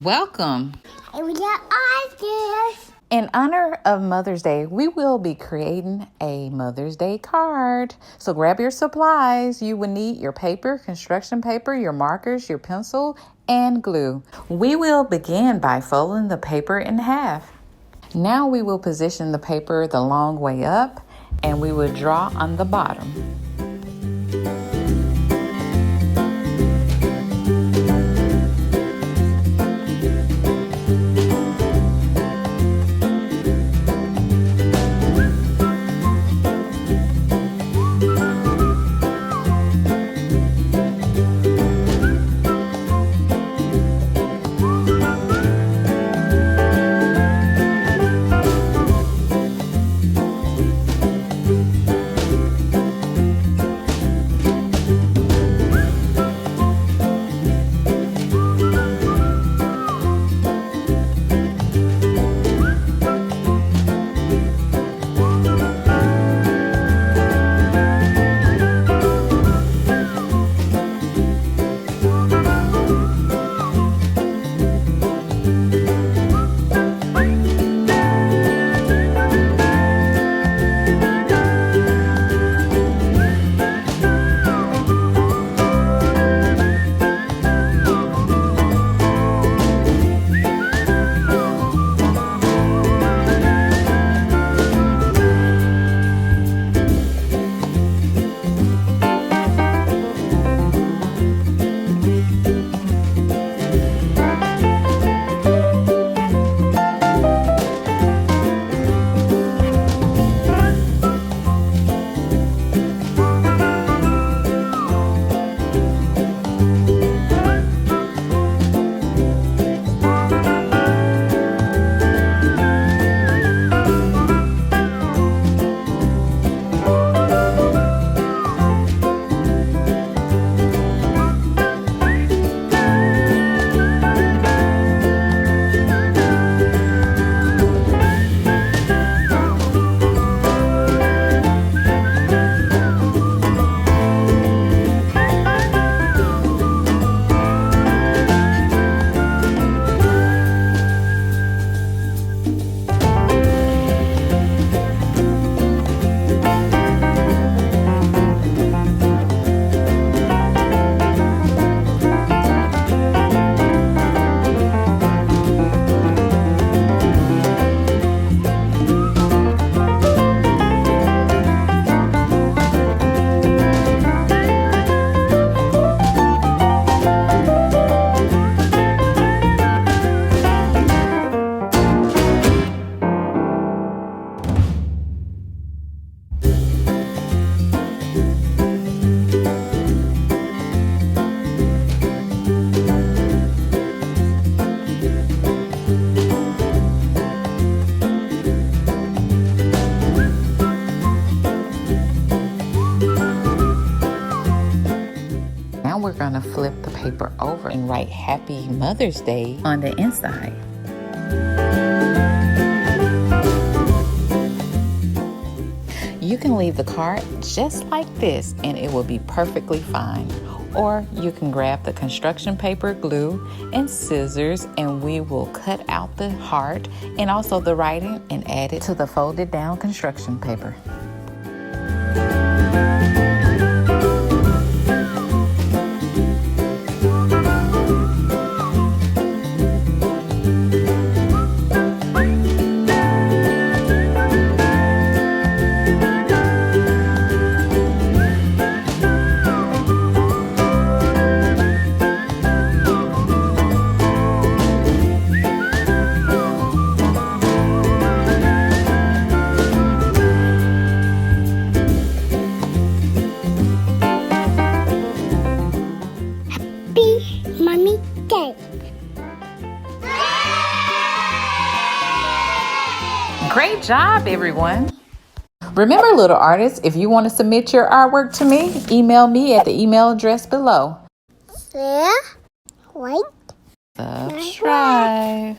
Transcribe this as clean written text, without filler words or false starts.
Welcome. We got ideas. In honor of Mother's Day, we will be creating a Mother's Day card. So grab your supplies. You will need your paper, construction paper, your markers, your pencil, and glue. We will begin by folding the paper in half. Now we will position the paper the long way up, and we will draw on the bottom. Now we're going to flip the paper over and write Happy Mother's Day on the inside. You can leave the card just like this and it will be perfectly fine. Or you can grab the construction paper, glue, and scissors, and we will cut out the heart and also the writing and add it to the folded down construction paper. Mommy Day. Great job, everyone. Remember, little artists, if you want to submit your artwork to me, email me at the email address below. Yeah. Wait. Subscribe.